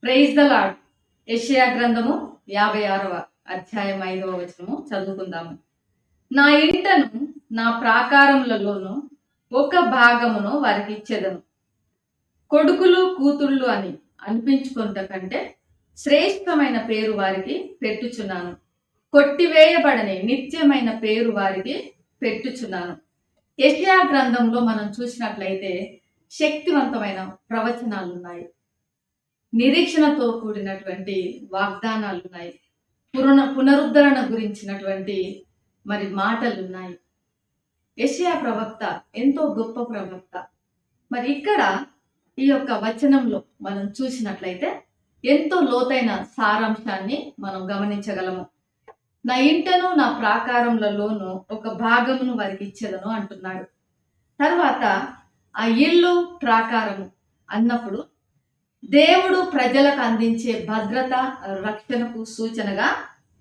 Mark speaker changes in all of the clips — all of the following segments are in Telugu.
Speaker 1: Praise the lord. యెషయా గ్రంథము 56వ అధ్యాయం 5వ వచనము చదువుకుందాము. నా ఇంటను నా ప్రాకారములలోను ఒక భాగమును వారికి ఇచ్చేదను. కొడుకులు కూతుళ్ళు అని అనిపించుకొనుట కంటే శ్రేష్టమైన పేరు వారికి పెట్టుచున్నాను. కొట్టివేయబడని నిత్యమైన పేరు వారికి పెట్టుచున్నాను. యెషయా గ్రంథంలో మనం చూసినట్లయితే శక్తివంతమైన ప్రవచనాలు ఉన్నాయి. నిరీక్షణతో కూడినటువంటి వాగ్దానాలు ఉన్నాయి. పునరుద్ధరణ గురించినటువంటి మాటలు ఉన్నాయి. యెషయా ప్రవక్త ఎంతో గొప్ప ప్రవక్త. మరి ఇక్కడ ఈ యొక్క వచనంలో మనం చూసినట్లయితే ఎంతో లోతైన సారాంశాన్ని మనం గమనించగలము. నా ఇంటను నా ప్రాకారములలోను ఒక భాగమును వారికి ఇచ్చేదను అంటున్నాడు. తర్వాత ఆ ఇల్లు ప్రాకారము అన్నప్పుడు దేవుడు ప్రజలకు అందించే భద్రత, రక్షణకు సూచనగా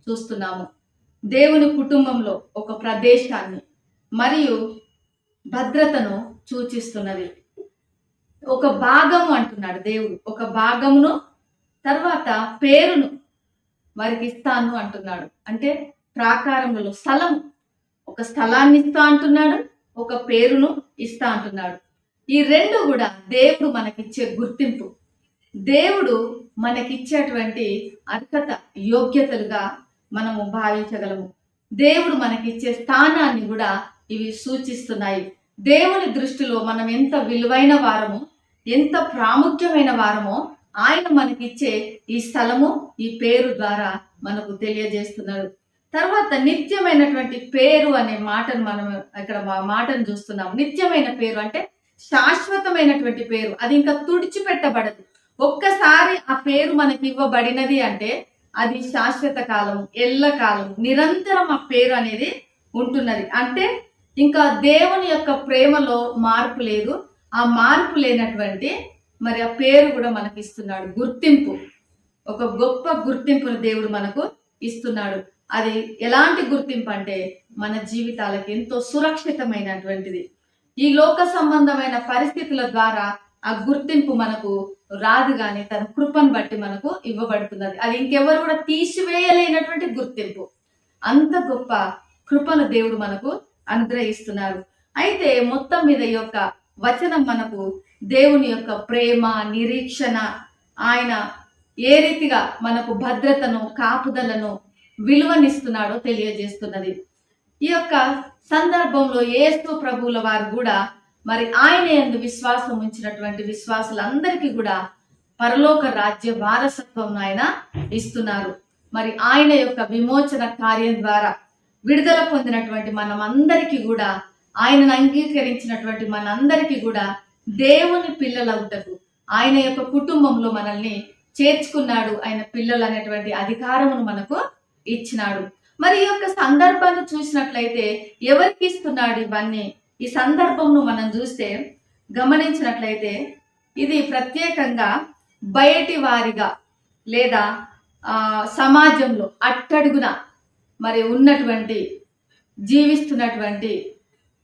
Speaker 1: చూస్తున్నాము. దేవుని కుటుంబంలో ఒక ప్రదేశాన్ని మరియు భద్రతను సూచిస్తున్నది. ఒక భాగము అంటున్నాడు దేవుడు. ఒక భాగమును తర్వాత పేరును వారికి ఇస్తాను అంటున్నాడు. అంటే ప్రాకారంలో స్థలం, ఒక స్థలాన్ని ఇస్తా అంటున్నాడు, ఒక పేరును ఇస్తా అంటున్నాడు. ఈ రెండు కూడా దేవుడు మనకిచ్చే గుర్తింపు, దేవుడు మనకిచ్చేటువంటి అర్హత, యోగ్యతలుగా మనము భావించగలము. దేవుడు మనకిచ్చే స్థానాన్ని కూడా ఇవి సూచిస్తున్నాయి. దేవుని దృష్టిలో మనం ఎంత విలువైన వారమో, ఎంత ప్రాముఖ్యమైన వారమో ఆయన మనకిచ్చే ఈ స్థలము, ఈ పేరు ద్వారా మనకు తెలియజేస్తున్నాడు. తర్వాత నిత్యమైనటువంటి పేరు అనే మాటను మనం ఇక్కడ మాటను చూస్తున్నాం. నిత్యమైన పేరు అంటే శాశ్వతమైనటువంటి పేరు, అది ఇంకా తుడిచిపెట్టబడదు. ఒక్కసారి ఆ పేరు మనకి ఇవ్వబడినది అంటే అది శాశ్వత కాలం, ఎల్లకాలం, నిరంతరం ఆ పేరు అనేది ఉంటున్నది. అంటే ఇంకా దేవుని యొక్క ప్రేమలో మార్పు లేదు. ఆ మార్పు లేనటువంటి ఆ పేరు కూడా మనకి ఇస్తున్నాడు. గుర్తింపు, ఒక గొప్ప గుర్తింపును దేవుడు మనకు ఇస్తున్నాడు. అది ఎలాంటి గుర్తింపు అంటే మన జీవితాలకు ఎంతో సురక్షితమైనటువంటిది. ఈ లోక సంబంధమైన పరిస్థితుల ద్వారా ఆ గుర్తింపు మనకు రాదు, కానీ తన కృపను బట్టి మనకు ఇవ్వబడుతున్నది. అది ఇంకెవరు కూడా తీసివేయలేనటువంటి గుర్తింపు. అంత గొప్ప కృపను దేవుడు మనకు అనుగ్రహిస్తున్నారు. అయితే మొత్తం మీద ఈ యొక్క వచనం మనకు దేవుని యొక్క ప్రేమ, నిరీక్షణ, ఆయన ఏ రీతిగా మనకు భద్రతను, కాపుదలను, విలువనిస్తున్నాడో తెలియజేస్తున్నది. ఈ యొక్క సందర్భంలో యేసు ప్రభువుల వారు కూడా ఆయన యందు విశ్వాసం ఉంచినటువంటి విశ్వాసులందరికీ కూడా పరలోక రాజ్య వారసత్వం ఆయన ఇస్తున్నారు. ఆయన యొక్క విమోచన కార్యం ద్వారా విడుదల పొందినటువంటి మనమందరికీ కూడా, ఆయనను అంగీకరించినటువంటి మనందరికీ కూడా దేవుని పిల్లలవుటకు ఆయన యొక్క కుటుంబంలో మనల్ని చేర్చుకున్నాడు. ఆయన పిల్లలు అనేటువంటి అధికారమును మనకు ఇచ్చినాడు. ఈ యొక్క సందర్భాన్ని చూసినట్లయితే ఎవరికి ఇస్తున్నాడు ఇవన్నీ? ఈ సందర్భంను మనం చూస్తే, గమనించినట్లయితే ఇది ప్రత్యేకంగా బయటి వారిగా లేదా సమాజంలో అట్టడుగున ఉన్నటువంటి, జీవిస్తున్నటువంటి,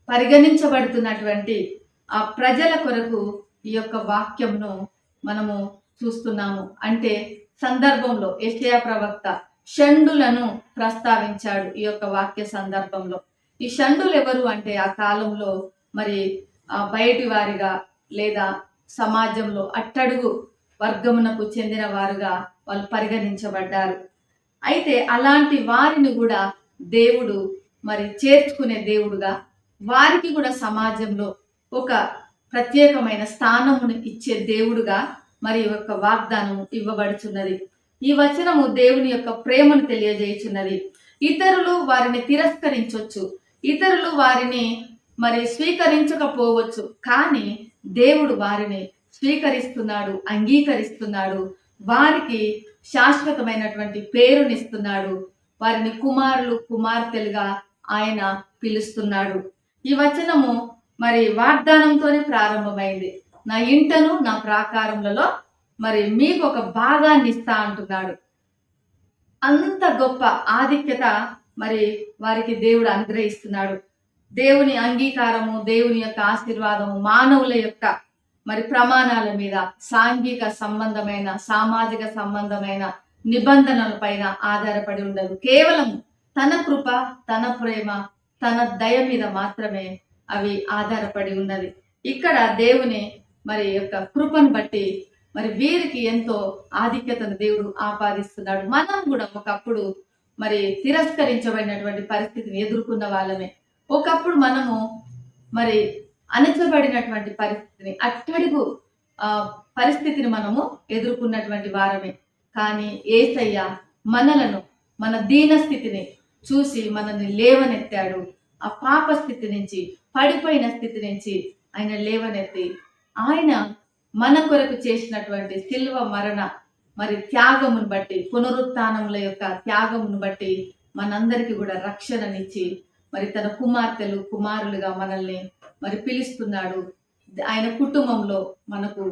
Speaker 1: పరిగణించబడుతున్నటువంటి ఆ ప్రజల కొరకు ఈ యొక్క వాక్యంను మనము చూస్తున్నాము. అంటే సందర్భంలో యెషయా ప్రవక్త షండులను ప్రస్తావించాడు ఈ యొక్క వాక్య సందర్భంలో. ఈ షండులు ఎవరు అంటే ఆ కాలంలో బయటి వారిగా లేదా సమాజంలో అట్టడుగు వర్గమునకు చెందిన వారుగా వాళ్ళు పరిగణించబడ్డారు. అయితే అలాంటి వారిని కూడా దేవుడు చేర్చుకునే దేవుడుగా, వారికి కూడా సమాజంలో ఒక ప్రత్యేకమైన స్థానమును ఇచ్చే దేవుడుగా యొక్క వాగ్దానం ఇవ్వబడుచున్నది. ఈ వచనము దేవుని యొక్క ప్రేమను తెలియజేయుచున్నది. ఇతరులు వారిని తిరస్కరించవచ్చు, ఇతరులు వారిని స్వీకరించకపోవచ్చు, కానీ దేవుడు వారిని స్వీకరిస్తున్నాడు, అంగీకరిస్తున్నాడు. వారికి శాశ్వతమైనటువంటి పేరునిస్తున్నాడు. వారిని కుమారులు, కుమార్తెలుగా ఆయన పిలుస్తున్నాడు. ఈ వచనము వాగ్దానంతోనే ప్రారంభమైంది. నా ఇంటను నా ప్రాకారములలో మీకు ఒక భాగాన్ని ఇస్తా అంటున్నాడు. అంత గొప్ప ఆధిక్యత వారికి దేవుడు అనుగ్రహిస్తున్నాడు. దేవుని అంగీకారము, దేవుని యొక్క ఆశీర్వాదము, మానవుల యొక్క మరి ప్రమాణాల మీద, సాంఘిక సంబంధమైన, సామాజిక సంబంధమైన నిబంధనల పైన ఆధారపడి ఉండదు. కేవలం తన కృప, తన ప్రేమ, తన దయ మీద మాత్రమే అవి ఆధారపడి ఉన్నది. ఇక్కడ దేవుని మరి యొక్క కృపను బట్టి మరి వీరికి ఎంతో ఆధిక్యతను దేవుడు ఆపాదిస్తున్నాడు. మనం కూడా ఒకప్పుడు మరి తిరస్కరించబడినటువంటి పరిస్థితిని ఎదుర్కొన్న వాళ్ళమే. ఒకప్పుడు మనము మరి అణచబడినటువంటి పరిస్థితిని, అట్టడుగు పరిస్థితిని మనము ఎదుర్కొన్నటువంటి వారమే. కానీ యేసయ్య మనలను, మన దీన స్థితిని చూసి మనల్ని లేవనెత్తాడు. ఆ పాప స్థితి నుంచి, పడిపోయిన స్థితి నుంచి ఆయన లేవనెత్తి, ఆయన మన కొరకు చేసినటువంటి శిల్వ మరణ మరి త్యాగమును బట్టి, పునరుత్థానముల యొక్క త్యాగమును బట్టి మనందరికీ కూడా రక్షణనిచ్చి మరి తన కుమార్తెలు, కుమారులుగా మనల్ని మరి పిలుస్తున్నాడు. ఆయన కుటుంబంలో మనకు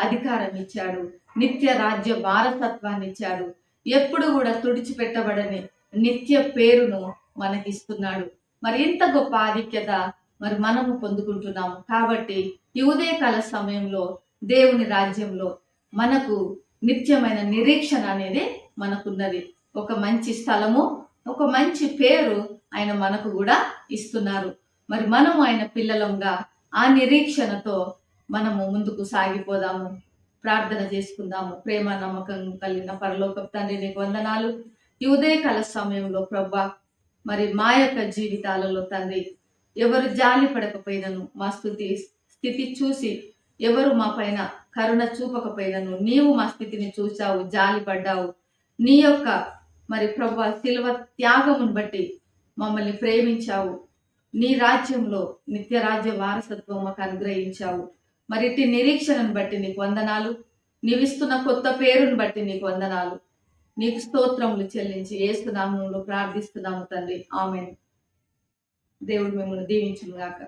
Speaker 1: అధికారం ఇచ్చాడు, నిత్య రాజ్య వారసత్వాన్ని ఇచ్చాడు. ఎప్పుడు కూడా తుడిచిపెట్టబడని నిత్య పేరును మనకిస్తున్నాడు. మరి ఇంత గొప్ప ఆధిక్యత మరి మనము పొందుకుంటున్నాము. కాబట్టి ఈ ఉదయకాల సమయంలో దేవుని రాజ్యంలో మనకు నిత్యమైన నిరీక్షణ అనేది మనకున్నది. ఒక మంచి స్థలము, ఒక మంచి పేరు ఆయన మనకు కూడా ఇస్తున్నారు. మరి మనము ఆయన పిల్లలంగా ఆ నిరీక్షణతో మనము ముందుకు సాగిపోదాము. ప్రార్థన చేసుకుందాము. ప్రేమ నమ్మకం కలిగిన పరలోకపు తండ్రి, నీకు వందనాలు. ఈ ఉదయకాల సమయంలో ప్రభా, మరి మా యొక్క జీవితాలలో తండ్రి, ఎవరు జాలి పడకపోయినను, మా స్థితి చూసి ఎవరు మా పైన కరుణ చూపకపోయినను, నీవు మా స్థితిని చూసావు, జాలి పడ్డావు. నీ యొక్క మరి ప్రభా శిలువ త్యాగమును బట్టి మమ్మల్ని ప్రేమించావు. నీ రాజ్యంలో నిత్య రాజ్య వారసత్వం మాకు అనుగ్రహించావు. మరి ఇట్టి నిరీక్షణను బట్టి నీకు వందనాలు. నీవిస్తున్న కొత్త పేరును బట్టి నీకు వందనాలు. నీకు స్తోత్రములు చెల్లించి యేసు నామములో ప్రార్థిస్తున్నాము తండ్రి. ఆమేన్. దేవుడు మిమ్మల్ని దీవించును గాక.